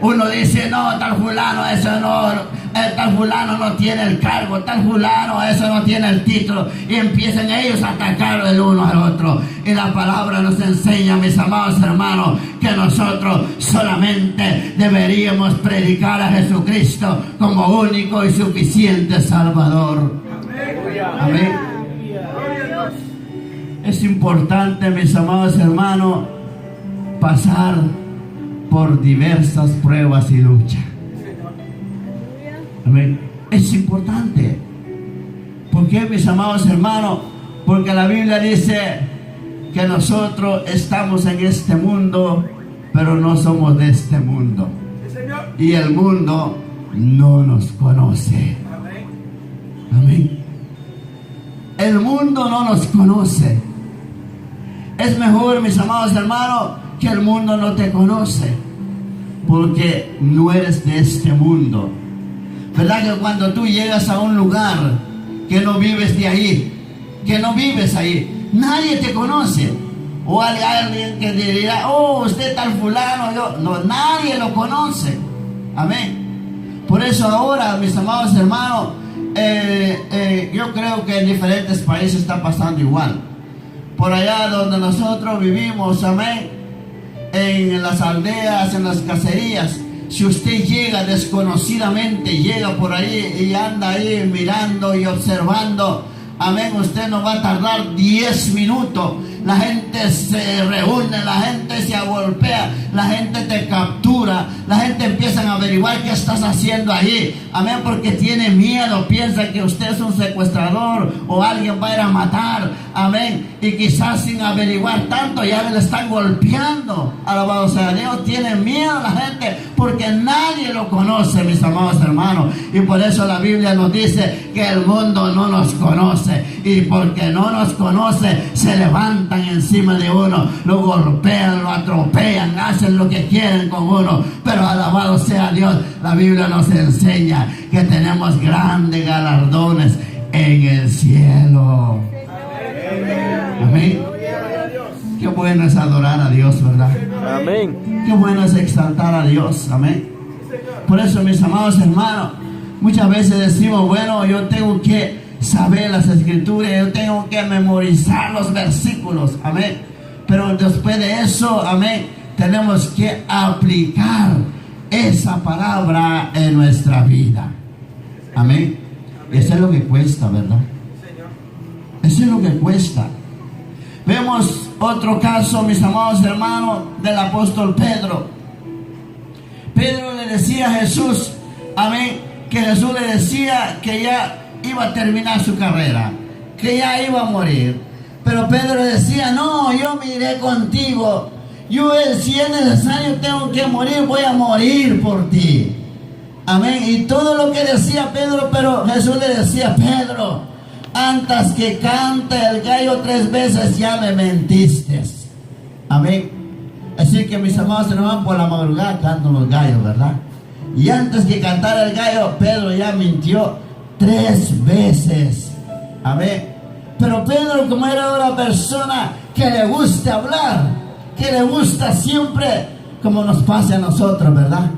Uno dice: no, tal fulano, eso no, tal fulano no tiene el cargo, tal fulano, eso no tiene el título, y empiezan ellos a atacar el uno al otro. Y la palabra nos enseña, mis amados hermanos, que nosotros solamente deberíamos predicar a Jesucristo como único y suficiente Salvador. Amén. Es importante, mis amados hermanos, pasar por diversas pruebas y luchas. Amén. Es importante. ¿Por qué, mis amados hermanos? Porque la Biblia dice que nosotros estamos en este mundo, pero no somos de este mundo. Y el mundo no nos conoce. Amén. El mundo no nos conoce. Es mejor, mis amados hermanos, que el mundo no te conoce, porque no eres de este mundo. ¿Verdad que cuando tú llegas a un lugar que no vives de ahí, que no vives ahí, nadie te conoce? O hay alguien que te dirá: oh, usted tal fulano. No, nadie lo conoce. Amén. Por eso ahora, mis amados hermanos, yo creo que en diferentes países está pasando igual. Por allá donde nosotros vivimos, amén, en las aldeas, en las caserías, si usted llega desconocidamente, llega por ahí y anda ahí mirando y observando, amén, usted no va a tardar 10 minutos. La gente se reúne, la gente se agolpea, la gente te captura, la gente empieza a averiguar qué estás haciendo ahí. Amén, porque tiene miedo, piensa que usted es un secuestrador o alguien va a ir a matar. Amén, y quizás sin averiguar tanto ya le están golpeando. Alabado sea Dios, tiene miedo la gente porque nadie lo conoce, mis amados hermanos. Y por eso la Biblia nos dice que el mundo no nos conoce, y porque no nos conoce se levantan encima de uno, lo golpean, lo atropellan, hacen lo que quieren con uno. Pero alabado sea Dios, la Biblia nos enseña que tenemos grandes galardones en el cielo. Amén. Qué bueno es adorar a Dios, ¿verdad? Amén. Qué bueno es exaltar a Dios. Amén. Por eso, mis amados hermanos, muchas veces decimos, bueno, yo tengo que saber las escrituras, yo tengo que memorizar los versículos. Amén. Pero después de eso, amén, tenemos que aplicar esa palabra en nuestra vida. Amén. Eso es lo que cuesta, ¿verdad? Eso es lo que cuesta. Vemos otro caso, mis amados hermanos, del apóstol Pedro. Pedro le decía a Jesús, amén, que Jesús le decía que ya iba a terminar su carrera, que ya iba a morir. Pero Pedro le decía, no, yo me iré contigo. Yo, si es necesario, tengo que morir, voy a morir por ti. Amén. Y todo lo que decía Pedro, pero Jesús le decía, Pedro, antes que cante el gallo 3 veces ya me mentiste. Amén. Así que mis amados hermanos, por la madrugada cantan los gallos, ¿verdad? Y antes que cantara el gallo, Pedro ya mintió 3 veces. Amén. Pero Pedro, como era una persona que le gusta hablar, que le gusta siempre, como nos pasa a nosotros, ¿verdad?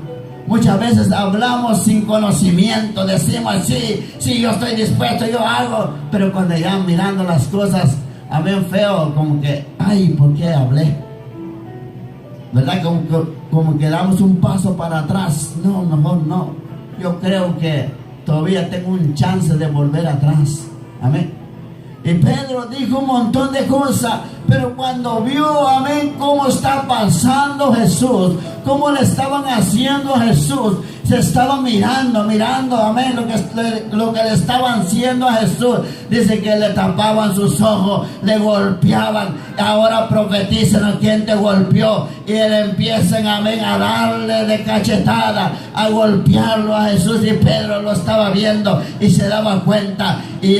Muchas veces hablamos sin conocimiento, decimos, sí, yo estoy dispuesto, yo hago, pero cuando ya mirando las cosas, amén, feo, como que, ay, ¿por qué hablé? ¿Verdad? Como que damos un paso para atrás. No, mejor no. Yo creo que todavía tengo un chance de volver atrás. Amén. Y Pedro dijo un montón de cosas, pero cuando vio, amén, cómo está pasando Jesús, cómo le estaban haciendo a Jesús, se estaba mirando, amén, lo que le estaban haciendo a Jesús. Dice que le tapaban sus ojos, le golpeaban. Ahora profeticen a quien te golpeó, y le empiezan, amén, a darle de cachetada, a golpearlo a Jesús. Y Pedro lo estaba viendo y se daba cuenta. Y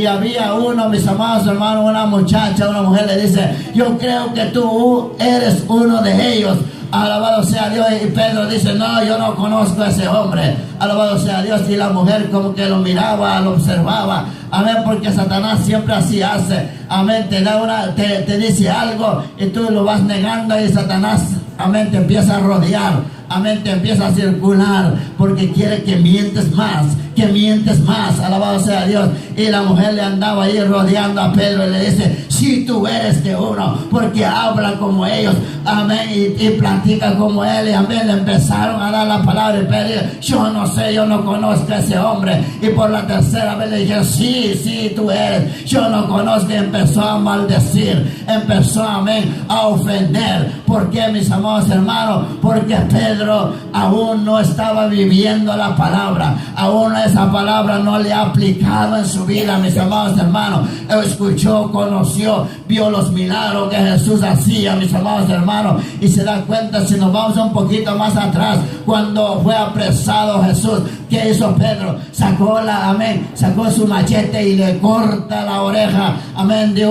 había uno, mis amados hermanos, una muchacha, una mujer le dice, yo creo que tú eres uno de ellos. Alabado sea Dios. Y Pedro dice, no, yo no conozco a ese hombre. Alabado sea Dios. Y la mujer como que lo miraba, lo observaba. Amén, porque Satanás siempre así hace. Amén, te dice algo y tú lo vas negando, y Satanás, amén, te empieza a rodear. Amén, te empieza a circular porque quiere que mientes más, alabado sea Dios. Y la mujer le andaba ahí rodeando a Pedro y le dice, si tú eres de uno, porque habla como ellos, amén, y platica como él. Y amén, le empezaron a dar la palabra, y Pedro dice, yo no sé, yo no conozco a ese hombre. Y por la tercera vez le dije, sí, tú eres, yo no conozco. Y empezó a maldecir, empezó, amén, a ofender. ¿Por qué, mis amados hermanos? Porque Pedro aún no estaba viviendo la palabra, aún esa palabra no le ha aplicado en su vida, mis amados hermanos. Escuchó, conoció, vio los milagros que Jesús hacía, mis amados hermanos, y se da cuenta. Si nos vamos un poquito más atrás, cuando fue apresado Jesús, ¿qué hizo Pedro? Sacó su machete y le corta la oreja, amén, de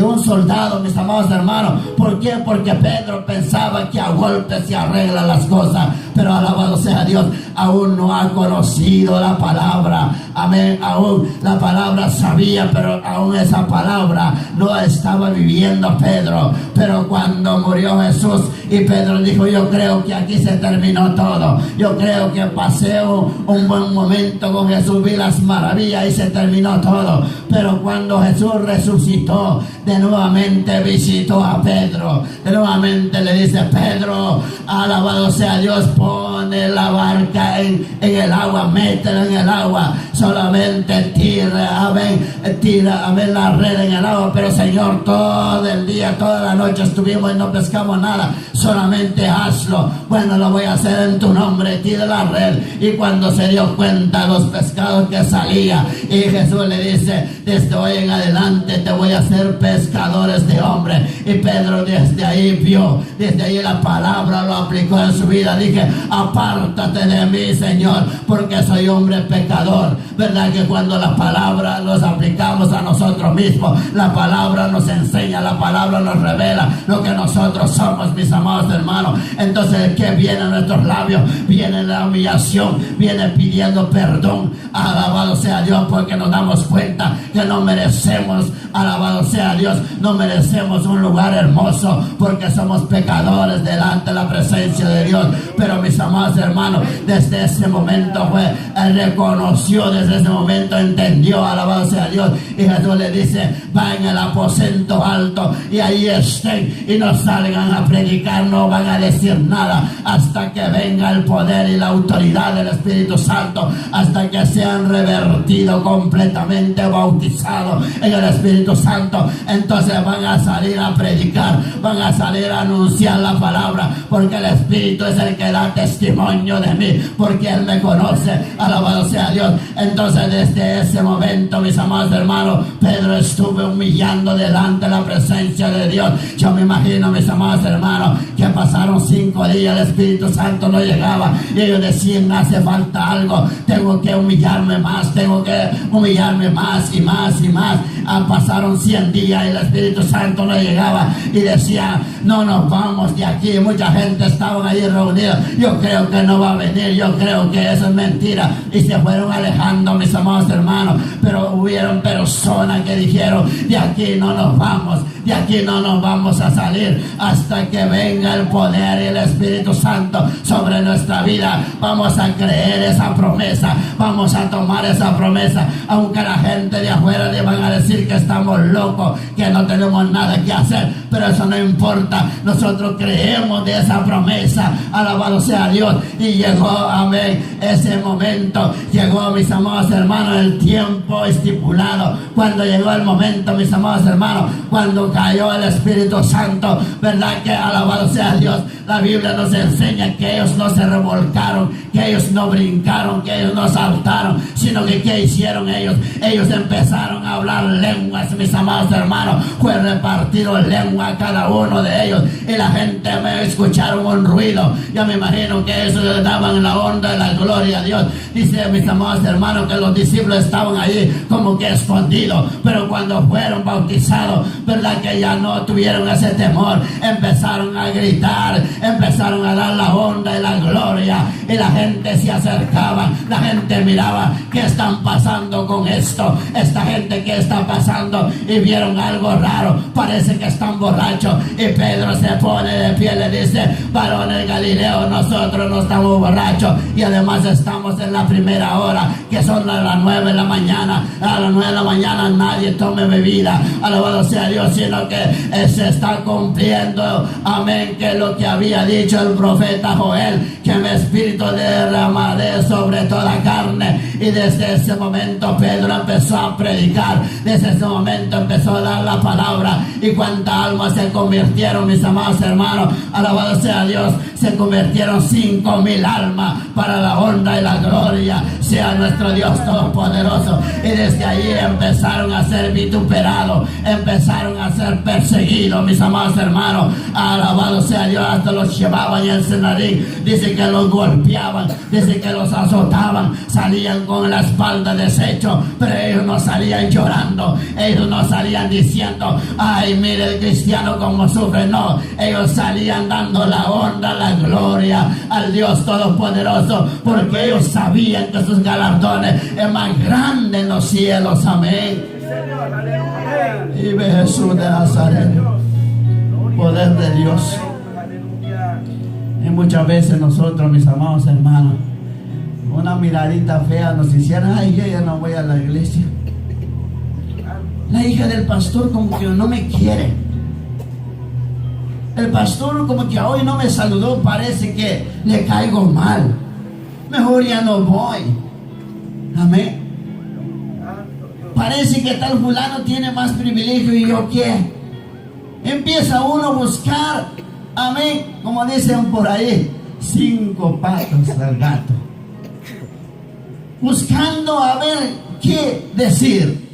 un soldado, mis amados hermanos. ¿Por qué? Porque Pedro pensaba que a golpes se arreglan las cosas. Pero alabado sea Dios, aún no ha conocido la palabra. Amén. Aún la palabra sabía, pero aún esa palabra no estaba viviendo Pedro. Pero cuando murió Jesús y Pedro dijo, yo creo que aquí se terminó todo. Yo creo que pasé un buen momento con Jesús, vi las maravillas y se terminó todo. Pero cuando Jesús resucitó, de nuevamente visitó a Pedro. De nuevamente le dice, Pedro, alabado sea Dios, pone la barca en el agua, métela en el agua. solamente tira, amén, la red en el agua, pero Señor, todo el día, toda la noche estuvimos y no pescamos nada, solamente hazlo. Bueno, lo voy a hacer en tu nombre, tira la red. Y cuando se dio cuenta los pescados que salía, y Jesús le dice, desde hoy en adelante te voy a hacer pescadores de hombres. Y Pedro desde ahí vio, desde ahí la palabra lo aplicó en su vida. Dije, apártate de mí, Señor, porque soy hombre pecador. ¿Verdad que cuando la palabra los aplicamos a nosotros mismos, la palabra nos enseña, la palabra nos revela lo que nosotros somos, mis amados hermanos? Entonces, ¿qué viene a nuestros labios? Viene la humillación, viene pidiendo perdón. Alabado sea Dios, porque nos damos cuenta que no merecemos, alabado sea Dios, no merecemos un lugar hermoso, porque somos pecadores delante de la presencia de Dios. Pero mis amados hermanos, desde ese momento él reconoció, desde ese momento entendió, alabado sea Dios. Y Jesús le dice, va en el aposento alto y ahí estén, y no salgan a predicar, no van a decir nada hasta que venga el poder y la autoridad del Espíritu Santo, hasta que sean revertidos, completamente bautizados en el Espíritu Santo. Entonces van a salir a predicar, van a salir a anunciar la palabra, porque el Espíritu es el que da testimonio de mí, porque Él me conoce, alabado sea Dios. Entonces desde ese momento, mis amados hermanos, Pedro estuvo humillando delante de la presencia de Dios. Yo me imagino, mis amados hermanos, que pasaron 5 días, el Espíritu Santo no llegaba, y ellos decían, hace falta algo, tengo que humillarme más, tengo que humillarme más y más y más. Pasaron 100 días y el Espíritu Santo no llegaba, y decía, no nos vamos de aquí. Mucha gente estaba ahí reunida, yo creo que no va a venir, yo creo que eso es mentira, y se fueron alejando, mis amados hermanos. Pero hubieron personas que dijeron, de aquí no nos vamos, de aquí no nos vamos a salir hasta que venga el poder y el Espíritu Santo sobre nuestra vida. Vamos a creer esa promesa, vamos a tomar esa promesa, aunque la gente de afuera le van a decir que estamos locos, que no tenemos nada que hacer, pero eso no importa. Nosotros creemos de esa promesa, alabado sea Dios. Y llegó, amén, ese momento, llegó, mis amados hermanos, el tiempo estipulado. Cuando llegó el momento, mis amados hermanos, cuando cayó el Espíritu Santo, verdad que alabado sea Dios, la Biblia nos enseña que ellos no se revolcaron, que ellos no brincaron, que ellos no saltaron, sino que ¿qué hicieron ellos? Ellos empezaron a hablar lenguas, mis amados hermanos. Fue repartido lengua a cada uno de ellos, y la gente me escucharon un ruido. Yo me imagino que eso le daban la onda de la gloria a Dios. Dice, mis amados hermanos, que los discípulos estaban ahí como que escondidos, pero cuando fueron bautizados, verdad que ya no tuvieron ese temor, empezaron a gritar, empezaron a dar la onda y la gloria, y la gente se acercaba, la gente miraba, ¿qué están pasando con esto? Esta gente, ¿qué está pasando? Y vieron algo raro, parece que están borrachos. Y Pedro se pone de pie y le dice, varones Galileo, nosotros no estamos borrachos, y además estamos en la primera hora, que son a las 9 de la mañana. A las 9 de la mañana nadie tome bebida, alabado sea Dios, sino que se está cumpliendo, amén, que lo que había dicho el profeta Joel, que mi espíritu derramaré sobre toda carne. Y desde ese momento Pedro empezó a predicar, desde ese momento empezó a dar la palabra, y cuántas almas se convirtieron, mis amados hermanos, alabado sea Dios, se convirtieron 5,000 almas, para la honra y la gloria sea nuestro Dios todopoderoso. Y desde allí empezaron a ser vituperados, empezaron a ser perseguidos, mis amados hermanos, alabado sea Dios, hasta los llevaban en cenarín, dice que los golpeaban, dice que los azotaban, salían con la espalda deshecho, pero ellos no salían llorando, ellos no salían diciendo, ay, mire el cristiano como sufre, no, ellos salían dando la honra, la gloria al Dios todopoderoso, porque ellos sabían que sus galardones es más grande en los cielos, amén. Vive Jesús de Nazaret, poder de Dios. Y muchas veces nosotros, mis amados hermanos, una miradita fea nos hicieron, ay, yo ya no voy a la iglesia. La hija del pastor como que no me quiere. El pastor como que hoy no me saludó, parece que le caigo mal. Mejor ya no voy. Amén. parece que tal fulano tiene más privilegio y yo qué. Empieza uno a buscar, amén, como dicen por ahí, 5 patas al gato, buscando a ver qué decir.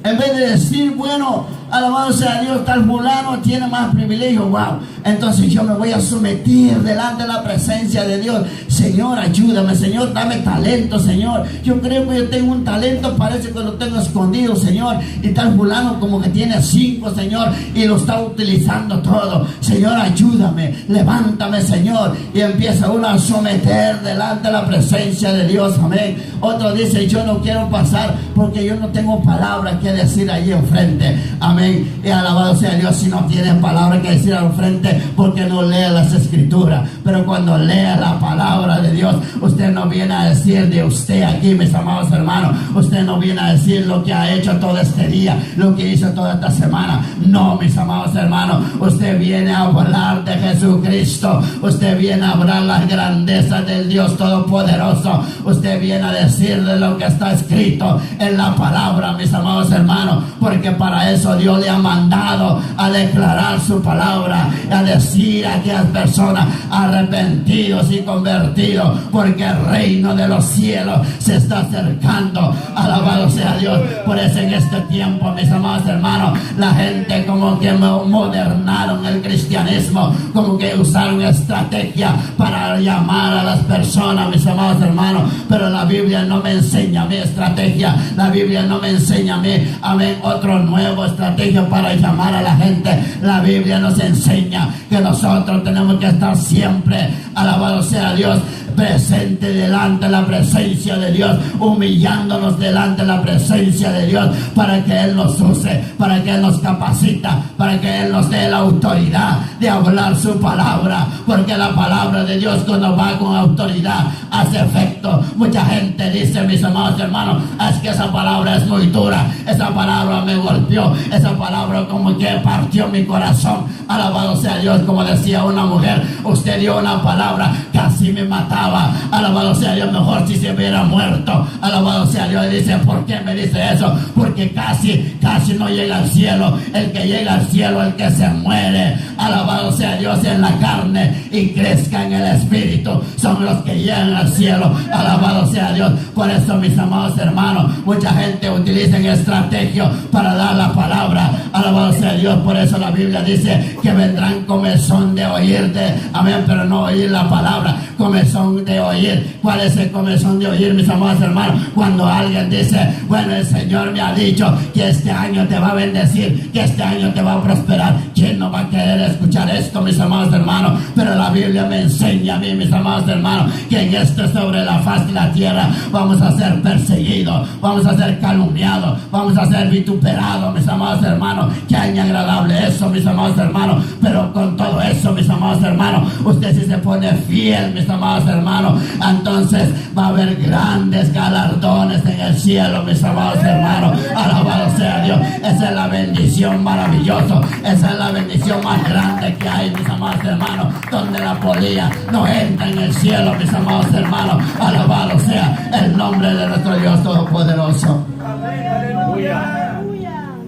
En vez de decir, bueno, alabado sea Dios, tal fulano tiene más privilegio, wow, entonces yo me voy a someter delante de la presencia de Dios. Señor, ayúdame, Señor, dame talento, Señor. Yo creo que yo tengo un talento, parece que lo tengo escondido, Señor, y tal fulano como que tiene 5, Señor, y lo está utilizando todo. Señor, ayúdame, levántame, Señor, y empieza uno a someter delante de la presencia de Dios, amén. Otro dice, yo no quiero pasar porque yo no tengo palabra que decir allí enfrente, amén. Y alabado sea Dios, si no tiene palabra que decir al frente, porque no lee las escrituras. Pero cuando lea la palabra de Dios, usted no viene a decir de usted aquí, mis amados hermanos, usted no viene a decir lo que ha hecho todo este día, lo que hizo toda esta semana. No, mis amados hermanos, usted viene a hablar de Jesucristo, usted viene a hablar las grandezas del Dios Todopoderoso, usted viene a decir de lo que está escrito en la palabra, mis amados hermanos, porque para eso Dios le ha mandado a declarar su palabra, a decir a aquellas personas arrepentidos y convertidos, porque el reino de los cielos se está acercando. Alabado sea Dios. Por eso en este tiempo, mis amados hermanos, la gente como que modernaron el cristianismo, como que usaron estrategia para llamar a las personas, mis amados hermanos. Pero la Biblia no me enseña a mí estrategia, la Biblia no me enseña a mí, amén, otro nuevo estrategia para llamar a la gente. La Biblia nos enseña que nosotros tenemos que estar siempre, alabado sea Dios, presente delante de la presencia de Dios, humillándonos delante de la presencia de Dios, para que Él nos use, para que Él nos capacita, para que Él nos dé la autoridad de hablar su palabra, porque la palabra de Dios, cuando va con autoridad, hace efecto. Mucha gente dice, mis amados hermanos, es que esa palabra es muy dura, esa palabra me golpeó, esa palabra como que partió mi corazón. Alabado sea Dios, como decía una mujer, usted dio una palabra, casi me mataba. Alabado sea Dios, mejor si se hubiera muerto. Alabado sea Dios. Y dice, ¿por qué me dice eso? Porque casi no llega al cielo. El que llega al cielo, el que se muere, alabado sea Dios, en la carne y crezca en el espíritu, son los que llegan al cielo. Alabado sea Dios. Por eso, mis amados hermanos, mucha gente utiliza estrategia para dar la palabra. Alabado sea Dios. Por eso la Biblia dice que vendrán comezón de oírte, amén, pero no oír la palabra, comezón de oír. ¿Cuál es el comezón de oír, mis amados hermanos? Cuando alguien dice, bueno, el Señor me ha dicho que este año te va a bendecir, que este año te va a prosperar. ¿Quién no va a querer escuchar esto, mis amados hermanos? Pero la Biblia me enseña a mí, mis amados hermanos, que en sobre la faz de la tierra vamos a ser perseguidos, vamos a ser calumniados, vamos a ser vituperados, mis amados hermanos. Qué año agradable eso, mis amados hermanos. Pero con todo eso, mis amados hermanos, usted si se pone fiel, mis amados hermanos, entonces va a haber grandes galardones en el cielo, mis amados hermanos. Alabado sea Dios. Esa es la bendición maravillosa, esa es la bendición más grande que hay, mis amados hermanos, donde la polilla no entra en el cielo, mis amados hermanos. Alabado sea el nombre de nuestro Dios Todopoderoso. Aleluya.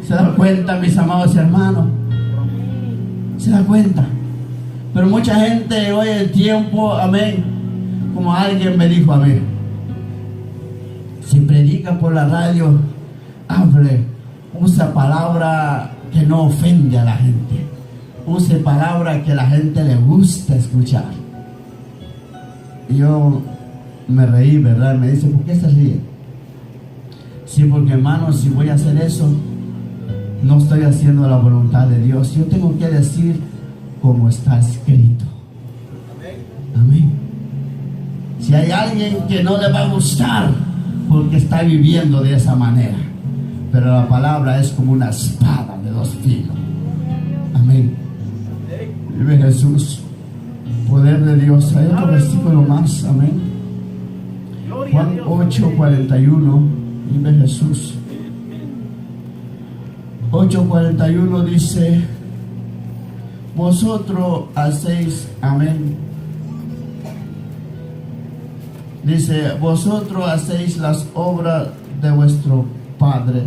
¿Se dan cuenta, mis amados hermanos? ¿Se dan cuenta? Pero mucha gente hoy en tiempo, amén, como alguien me dijo a mí, si predica por la radio, hable, usa palabra que no ofende a la gente, use palabra que la gente le gusta escuchar. Y yo me reí, ¿verdad? Me dice, ¿por qué se ríe? Sí, porque hermano, si voy a hacer eso, no estoy haciendo la voluntad de Dios. Yo tengo que decir como está escrito. Amén. Si hay alguien que no le va a gustar porque está viviendo de esa manera, pero la palabra es como una espada de dos filos. Amén. Vive Jesús, poder de Dios. Hay otro versículo más, amén. Juan 8:41. Vive Jesús. 8:41 dice, vosotros hacéis, amén, dice, vosotros hacéis las obras de vuestro padre.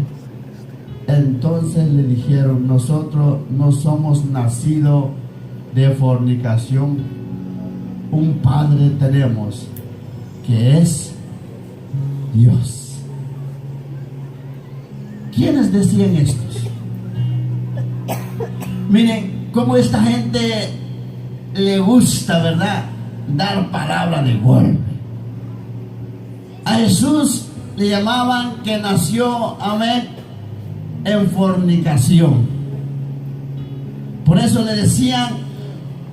Entonces le dijeron: nosotros no somos nacidos de fornicación, un padre tenemos, que es Dios. ¿Quiénes decían esto? Miren cómo esta gente le gusta, ¿verdad?, dar palabra de golpe. A Jesús le llamaban que nació, amén, en fornicación. Por eso le decían: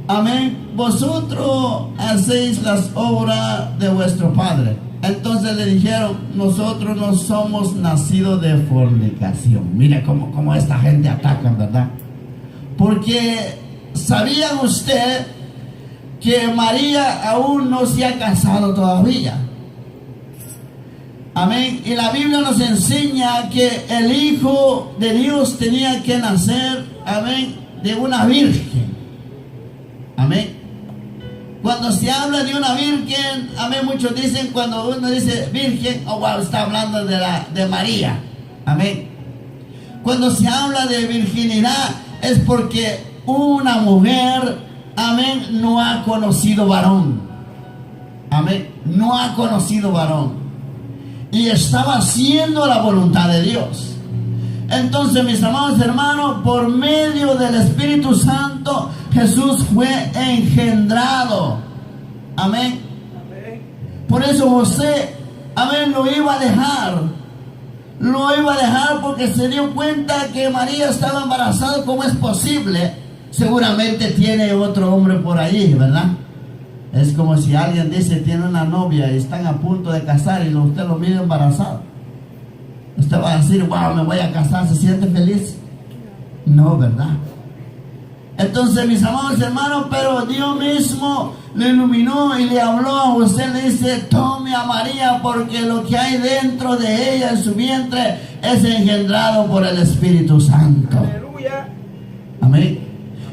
amén, vosotros hacéis las obras de vuestro padre. Entonces le dijeron: nosotros no somos nacidos de fornicación. Mire cómo esta gente ataca, ¿verdad? Porque ¿sabían usted que María aún no se ha casado todavía? Amén. Y la Biblia nos enseña que el Hijo de Dios tenía que nacer, amén, de una virgen. Amén. Cuando se habla de una virgen, amén, muchos dicen, cuando uno dice virgen, oh wow, está hablando de María. Amén. Cuando se habla de virginidad es porque una mujer, amén, no ha conocido varón. Amén. No ha conocido varón. Y estaba haciendo la voluntad de Dios. Entonces, mis amados hermanos, por medio del Espíritu Santo, Jesús fue engendrado. Amén. Por eso José, amén, lo iba a dejar. Lo iba a dejar porque se dio cuenta que María estaba embarazada. ¿Cómo es posible? Seguramente tiene otro hombre por ahí, ¿verdad? Es como si alguien dice: tiene una novia y están a punto de casar, y usted lo mira embarazado. Usted va a decir: wow, me voy a casar, ¿se siente feliz? No, ¿verdad? Entonces, mis amados hermanos, pero Dios mismo le iluminó y le habló a José. Le dice: tome a María, porque lo que hay dentro de ella, en su vientre, es engendrado por el Espíritu Santo. Aleluya. Amén.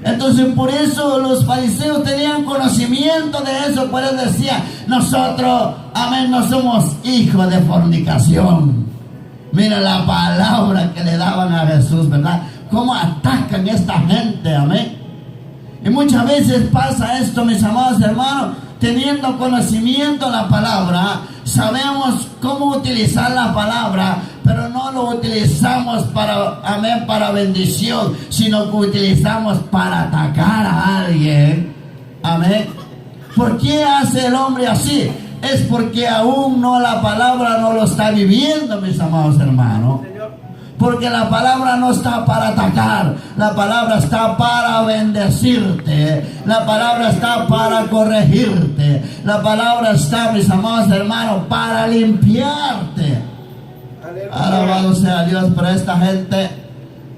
Entonces, por eso los fariseos tenían conocimiento de eso. Por eso decían: nosotros, amén, no somos hijos de fornicación. Mira la palabra que le daban a Jesús, ¿verdad? Cómo atacan a esta gente, amén. Y muchas veces pasa esto, mis amados hermanos. Teniendo conocimiento de la palabra, sabemos cómo utilizar la palabra, pero no lo utilizamos para, amén, para bendición, sino que utilizamos para atacar a alguien. Amén. ¿Por qué hace el hombre así? Es porque aún no, la palabra no lo está viviendo, mis amados hermanos. Porque la palabra no está para atacar, la palabra está para bendecirte, la palabra está para corregirte, la palabra está, mis amados hermanos, para limpiarte. Alabado sea Dios. Pero esta gente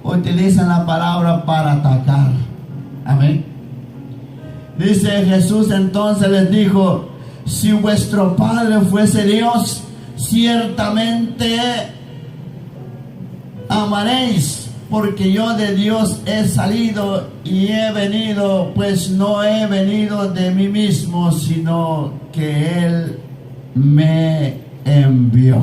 utiliza la palabra para atacar. Amén. Dice Jesús: entonces les dijo: si vuestro Padre fuese Dios, ciertamente amaréis, porque yo de Dios he salido y he venido, pues no he venido de mí mismo, sino que Él me envió.